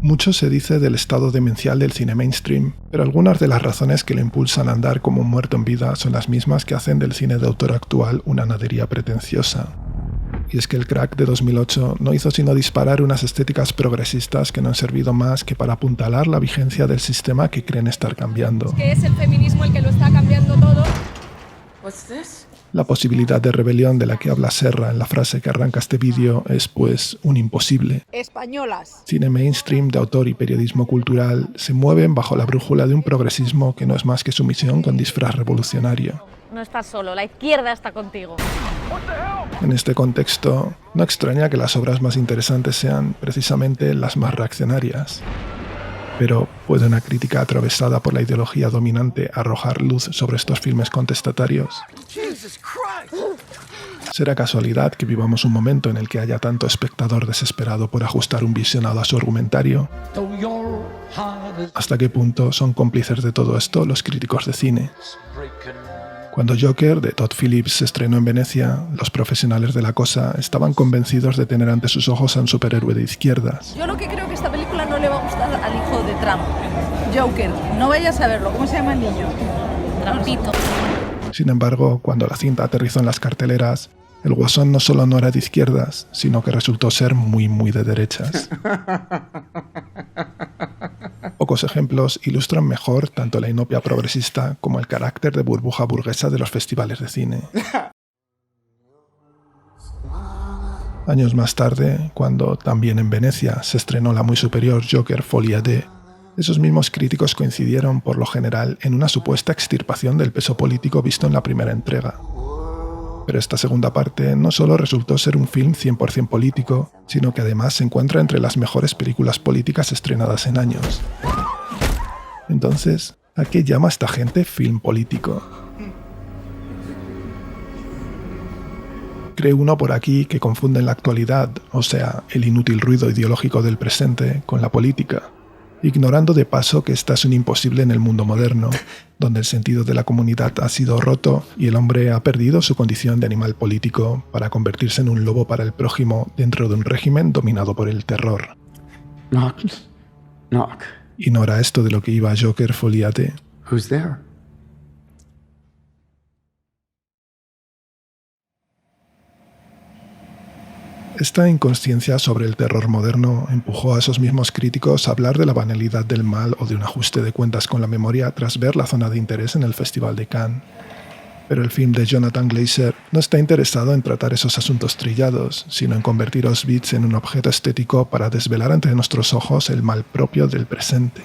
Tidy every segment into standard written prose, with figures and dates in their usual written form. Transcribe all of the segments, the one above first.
Mucho se dice del estado demencial del cine mainstream, pero algunas de las razones que lo impulsan a andar como un muerto en vida son las mismas que hacen del cine de autor actual una nadería pretenciosa. Y es que el crack de 2008 no hizo sino disparar unas estéticas progresistas que no han servido más que para apuntalar la vigencia del sistema que creen estar cambiando. Es que es el feminismo el que lo está cambiando todo. What's this? La posibilidad de rebelión de la que habla Serra en la frase que arranca este vídeo es, pues, un imposible. Españolas. Cine mainstream de autor y periodismo cultural se mueven bajo la brújula de un progresismo que no es más que sumisión con disfraz revolucionario. No estás solo, la izquierda está contigo. En este contexto, no extraña que las obras más interesantes sean precisamente las más reaccionarias. Pero, ¿puede una crítica atravesada por la ideología dominante arrojar luz sobre estos filmes contestatarios? ¿Será casualidad que vivamos un momento en el que haya tanto espectador desesperado por ajustar un visionado a su argumentario? ¿Hasta qué punto son cómplices de todo esto los críticos de cine? Cuando Joker, de Todd Phillips, se estrenó en Venecia, los profesionales de la cosa estaban convencidos de tener ante sus ojos a un superhéroe de izquierdas. Yo lo que creo que esta película no le va a gustar al hijo de Trump. Joker, no vayas a verlo. ¿Cómo se llama el niño? Trampito. Sin embargo, cuando la cinta aterrizó en las carteleras, el Guasón no solo no era de izquierdas, sino que resultó ser muy de derechas. Pocos ejemplos ilustran mejor tanto la inopia progresista como el carácter de burbuja burguesa de los festivales de cine. Años más tarde, cuando también en Venecia se estrenó la muy superior Joker Folie D, esos mismos críticos coincidieron por lo general en una supuesta extirpación del peso político visto en la primera entrega. Pero esta segunda parte no solo resultó ser un film 100% político, sino que además se encuentra entre las mejores películas políticas estrenadas en años. Entonces, ¿a qué llama esta gente film político? Cree uno por aquí que confunden la actualidad, o sea, el inútil ruido ideológico del presente, con la política, ignorando de paso que esta es un imposible en el mundo moderno, donde el sentido de la comunidad ha sido roto y el hombre ha perdido su condición de animal político para convertirse en un lobo para el prójimo dentro de un régimen dominado por el terror. Knock. Knock. ¿Y no era esto de lo que iba Joker Folie D? Who's there? Esta inconsciencia sobre el terror moderno empujó a esos mismos críticos a hablar de la banalidad del mal o de un ajuste de cuentas con la memoria tras ver la zona de interés en el Festival de Cannes. Pero el film de Jonathan Glazer no está interesado en tratar esos asuntos trillados, sino en convertir Auschwitz en un objeto estético para desvelar ante nuestros ojos el mal propio del presente.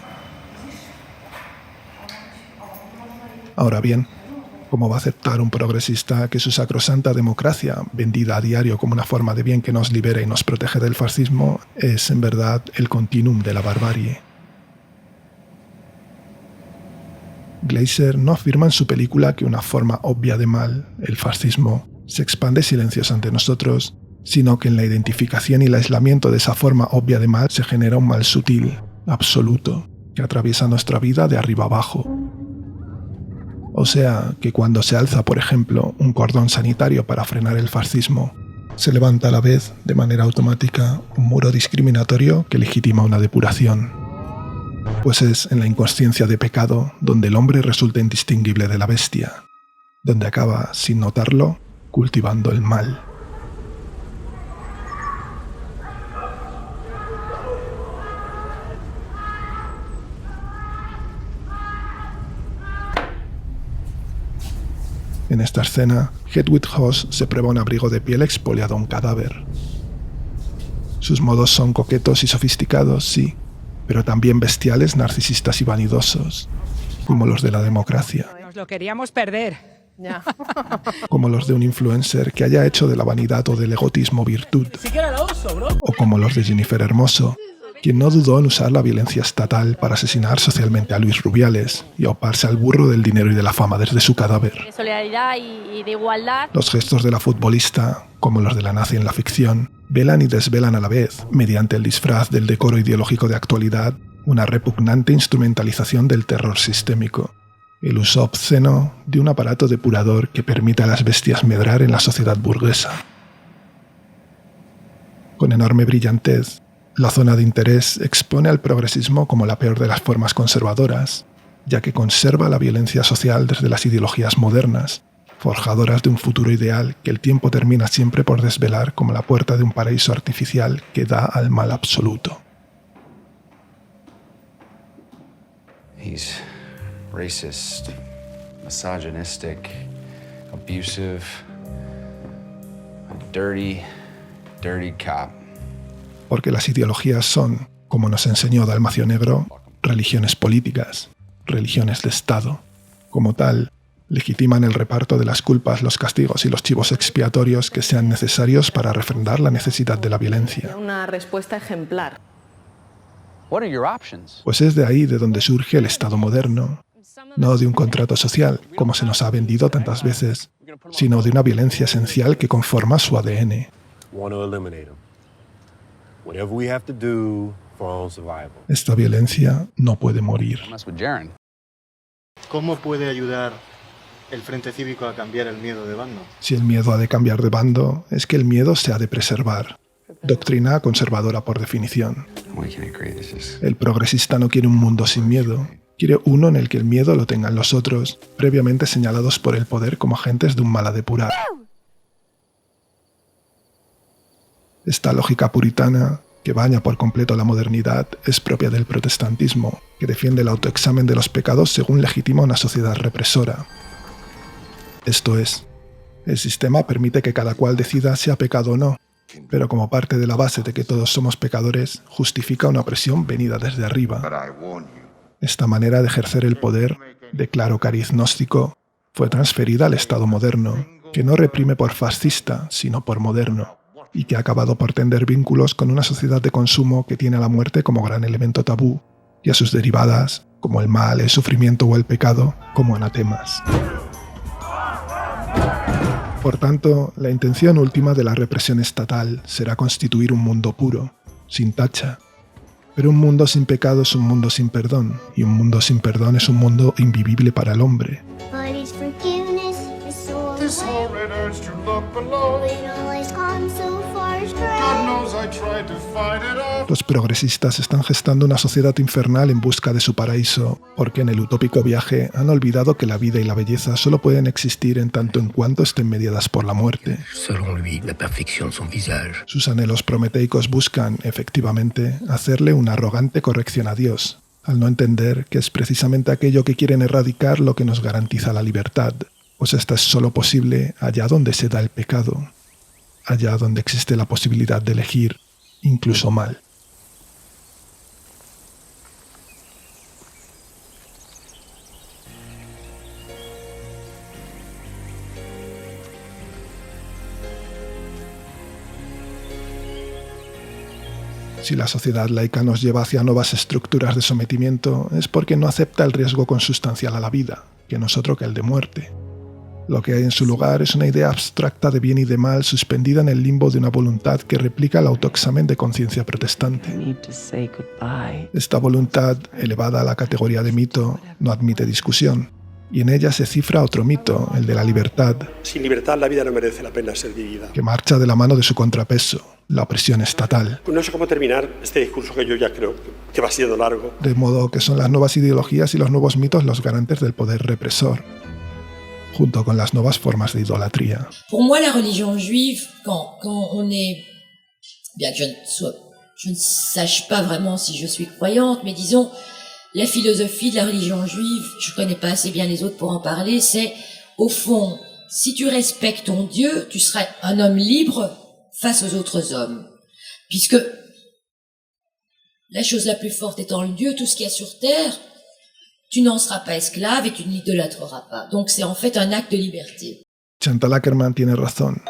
Ahora bien, ¿cómo va a aceptar un progresista que su sacrosanta democracia, vendida a diario como una forma de bien que nos libera y nos protege del fascismo, es en verdad el continuum de la barbarie? Glazer no afirma en su película que una forma obvia de mal, el fascismo, se expande silencioso ante nosotros, sino que en la identificación y el aislamiento de esa forma obvia de mal se genera un mal sutil, absoluto, que atraviesa nuestra vida de arriba abajo. O sea, que cuando se alza, por ejemplo, un cordón sanitario para frenar el fascismo, se levanta a la vez, de manera automática, un muro discriminatorio que legitima una depuración. Pues es en la inconsciencia de pecado donde el hombre resulta indistinguible de la bestia, donde acaba, sin notarlo, cultivando el mal. En esta escena, Hedwig Hoss se prueba un abrigo de piel expoliado a un cadáver. Sus modos son coquetos y sofisticados, sí, pero también bestiales, narcisistas y vanidosos, como los de la democracia. Nos lo queríamos perder. Ya. Como los de un influencer que haya hecho de la vanidad o del egotismo virtud, o como los de Jennifer Hermoso, quien no dudó en usar la violencia estatal para asesinar socialmente a Luis Rubiales y auparse al burro del dinero y de la fama desde su cadáver. De solidaridad y de igualdad. Los gestos de la futbolista, como los de la nazi en la ficción, velan y desvelan a la vez, mediante el disfraz del decoro ideológico de actualidad, una repugnante instrumentalización del terror sistémico, el uso obsceno de un aparato depurador que permite a las bestias medrar en la sociedad burguesa. Con enorme brillantez, la zona de interés expone al progresismo como la peor de las formas conservadoras, ya que conserva la violencia social desde las ideologías modernas, forjadoras de un futuro ideal que el tiempo termina siempre por desvelar como la puerta de un paraíso artificial que da al mal absoluto. He's racist, misogynistic, abusive, a dirty cop. Porque las ideologías son, como nos enseñó Dalmacio Negro, religiones políticas, religiones de Estado. Como tal, legitiman el reparto de las culpas, los castigos y los chivos expiatorios que sean necesarios para refrendar la necesidad de la violencia. Una respuesta ejemplar. What are your options? Pues es de ahí de donde surge el Estado moderno, no de un contrato social, como se nos ha vendido tantas veces, sino de una violencia esencial que conforma su ADN. Esta violencia no puede morir. ¿Cómo puede ayudar el Frente Cívico a cambiar el miedo de bando? Si el miedo ha de cambiar de bando, es que el miedo se ha de preservar. Doctrina conservadora por definición. El progresista no quiere un mundo sin miedo. Quiere uno en el que el miedo lo tengan los otros, previamente señalados por el poder como agentes de un mal a depurar. Esta lógica puritana, que baña por completo la modernidad, es propia del protestantismo, que defiende el autoexamen de los pecados según legitima una sociedad represora. Esto es, el sistema permite que cada cual decida si ha pecado o no, pero como parte de la base de que todos somos pecadores, justifica una opresión venida desde arriba. Esta manera de ejercer el poder, de claro cariz gnóstico, fue transferida al Estado moderno, que no reprime por fascista, sino por moderno, y que ha acabado por tender vínculos con una sociedad de consumo que tiene a la muerte como gran elemento tabú, y a sus derivadas, como el mal, el sufrimiento o el pecado, como anatemas. Por tanto, la intención última de la represión estatal será constituir un mundo puro, sin tacha. Pero un mundo sin pecado es un mundo sin perdón, y un mundo sin perdón es un mundo invivible para el hombre. Los progresistas están gestando una sociedad infernal en busca de su paraíso, porque en el utópico viaje han olvidado que la vida y la belleza solo pueden existir en tanto en cuanto estén mediadas por la muerte. Sus anhelos prometeicos buscan, efectivamente, hacerle una arrogante corrección a Dios, al no entender que es precisamente aquello que quieren erradicar lo que nos garantiza la libertad, pues esta es solo posible allá donde se da el pecado, allá donde existe la posibilidad de elegir, incluso mal. Si la sociedad laica nos lleva hacia nuevas estructuras de sometimiento, es porque no acepta el riesgo consustancial a la vida, que no es otro que el de muerte. Lo que hay en su lugar es una idea abstracta de bien y de mal suspendida en el limbo de una voluntad que replica el autoexamen de conciencia protestante. Esta voluntad, elevada a la categoría de mito, no admite discusión, y en ella se cifra otro mito, el de la libertad. Sin libertad la vida no merece la pena ser vivida. Que marcha de la mano de su contrapeso, la opresión estatal. No sé cómo terminar este discurso que yo ya creo que va siendo largo. De modo que son las nuevas ideologías y los nuevos mitos los garantes del poder represor, junto con las nuevas formas de idolatría. Pour moi, la religion juive, quand on est, bien que je ne sache pas vraiment si je suis croyante, mais disons, la philosophie de la religion juive, je connais pas assez bien les autres pour en parler, c'est, au fond, si tu respectes ton Dieu, tu seras un homme libre face aux autres hommes. Puisque la chose la plus forte étant le Dieu, tout ce qu'il y a sur terre, tu n'en seras pas esclave et tu ne l'idolâtreras pas. Donc c'est en fait un acte de liberté. Chantal Akerman tiene razón.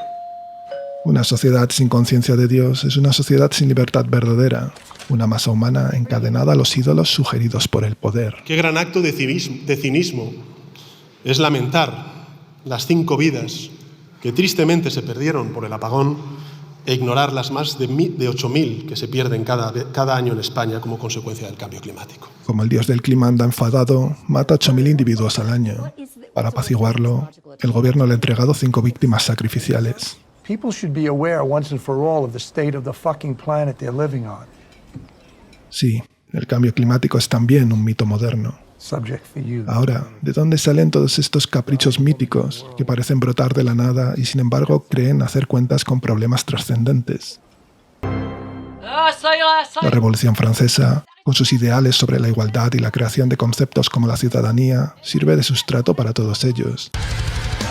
Una sociedad sin conciencia de Dios es una sociedad sin libertad verdadera, una masa humana encadenada a los ídolos sugeridos por el poder. Qué gran acto de cinismo es lamentar las 5 vidas que tristemente se perdieron por el apagón e ignorar las más de 8.000 que se pierden cada año en España como consecuencia del cambio climático. Como el dios del clima anda enfadado, mata a 8.000 individuos al año. Para apaciguarlo, el gobierno le ha entregado 5 víctimas sacrificiales. People should be aware once and for all of the state of the fucking planet they're living on. Sí, el cambio climático es también un mito moderno. Subject for you. Ahora, ¿de dónde salen todos estos caprichos míticos que parecen brotar de la nada y sin embargo creen hacer cuentas con problemas trascendentes? La Revolución Francesa, con sus ideales sobre la igualdad y la creación de conceptos como la ciudadanía, sirve de sustrato para todos ellos.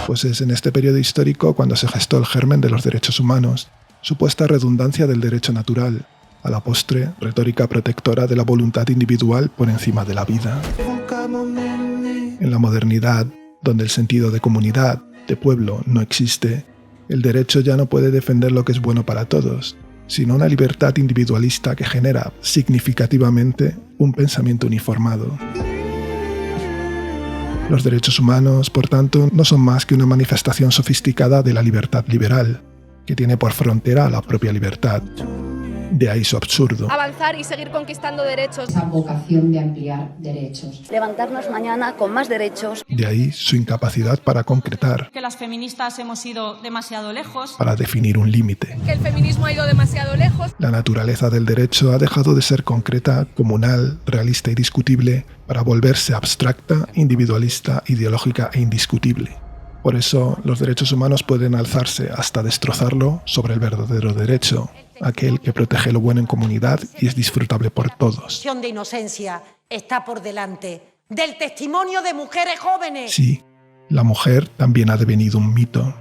Pues es en este periodo histórico cuando se gestó el germen de los derechos humanos, supuesta redundancia del derecho natural, a la postre, retórica protectora de la voluntad individual por encima de la vida. En la modernidad, donde el sentido de comunidad, de pueblo, no existe, el derecho ya no puede defender lo que es bueno para todos, sino una libertad individualista que genera, significativamente, un pensamiento uniformado. Los derechos humanos, por tanto, no son más que una manifestación sofisticada de la libertad liberal, que tiene por frontera a la propia libertad. De ahí su absurdo. Avanzar y seguir conquistando derechos. Esa vocación de ampliar derechos. Levantarnos mañana con más derechos. De ahí su incapacidad para concretar. Que las feministas hemos ido demasiado lejos. Para definir un límite. Que el feminismo ha ido demasiado lejos. La naturaleza del derecho ha dejado de ser concreta, comunal, realista y discutible para volverse abstracta, individualista, ideológica e indiscutible. Por eso, los derechos humanos pueden alzarse hasta destrozarlo sobre el verdadero derecho, aquel que protege lo bueno en comunidad y es disfrutable por todos. La presunción de inocencia está por delante del testimonio de mujeres jóvenes. Sí, la mujer también ha devenido un mito,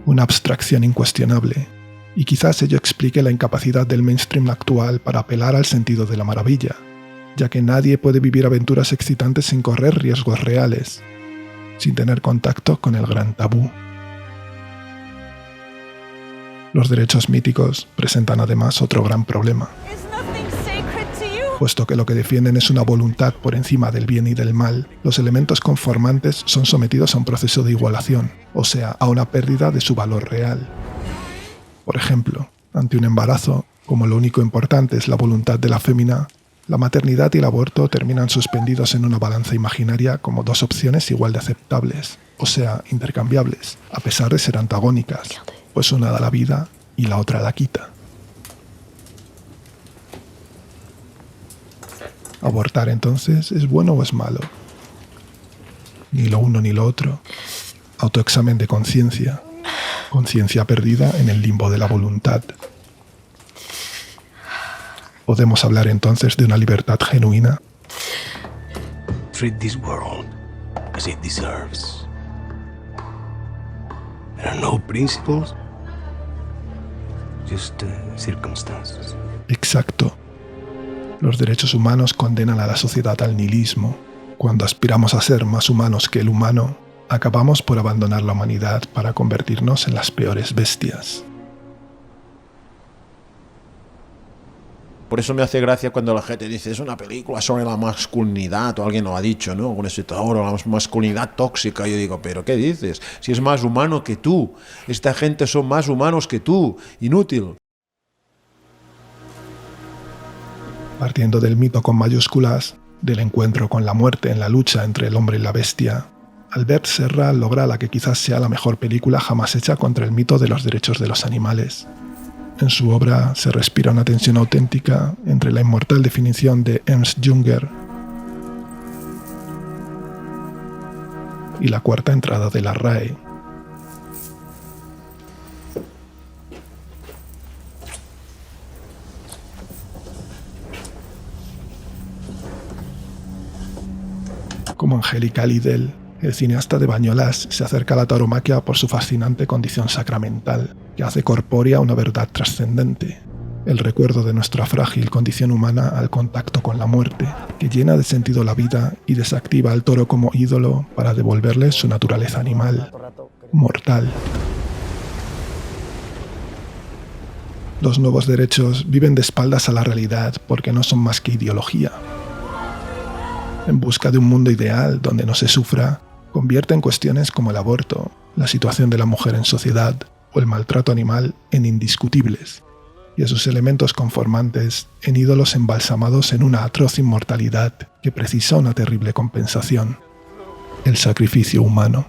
una abstracción incuestionable, y quizás ello explique la incapacidad del mainstream actual para apelar al sentido de la maravilla, ya que nadie puede vivir aventuras excitantes sin correr riesgos reales, sin tener contacto con el gran tabú. Los derechos míticos presentan además otro gran problema, puesto que lo que defienden es una voluntad por encima del bien y del mal. Los elementos conformantes son sometidos a un proceso de igualación, o sea, a una pérdida de su valor real. Por ejemplo, ante un embarazo, como lo único importante es la voluntad de la fémina, la maternidad y el aborto terminan suspendidos en una balanza imaginaria como dos opciones igual de aceptables, o sea, intercambiables, a pesar de ser antagónicas, pues una da la vida y la otra la quita. ¿Abortar entonces es bueno o es malo? Ni lo uno ni lo otro. Autoexamen de conciencia. Conciencia perdida en el limbo de la voluntad. ¿Podemos hablar entonces de una libertad genuina? Treat this world as it deserves. There are no principles, just circumstances. Exacto. Los derechos humanos condenan a la sociedad al nihilismo. Cuando aspiramos a ser más humanos que el humano, acabamos por abandonar la humanidad para convertirnos en las peores bestias. Por eso me hace gracia cuando la gente dice es una película sobre la masculinidad, o alguien lo ha dicho, ¿no? Con ese ahora la masculinidad tóxica. Yo digo, ¿pero qué dices? Si es más humano que tú. Esta gente son más humanos que tú. Inútil. Partiendo del mito con mayúsculas, del encuentro con la muerte en la lucha entre el hombre y la bestia, Albert Serra logra la que quizás sea la mejor película jamás hecha contra el mito de los derechos de los animales. En su obra se respira una tensión auténtica entre la inmortal definición de Ernst Junger y la cuarta entrada de la RAE. Como Angélica Lidl, el cineasta de Bañolas se acerca a la tauromaquia por su fascinante condición sacramental, que hace corpórea una verdad trascendente, el recuerdo de nuestra frágil condición humana al contacto con la muerte, que llena de sentido la vida y desactiva al toro como ídolo para devolverle su naturaleza animal, mortal. Los nuevos derechos viven de espaldas a la realidad porque no son más que ideología. En busca de un mundo ideal donde no se sufra, convierten cuestiones como el aborto, la situación de la mujer en sociedad o el maltrato animal en indiscutibles, y a sus elementos conformantes en ídolos embalsamados en una atroz inmortalidad que precisa una terrible compensación: el sacrificio humano.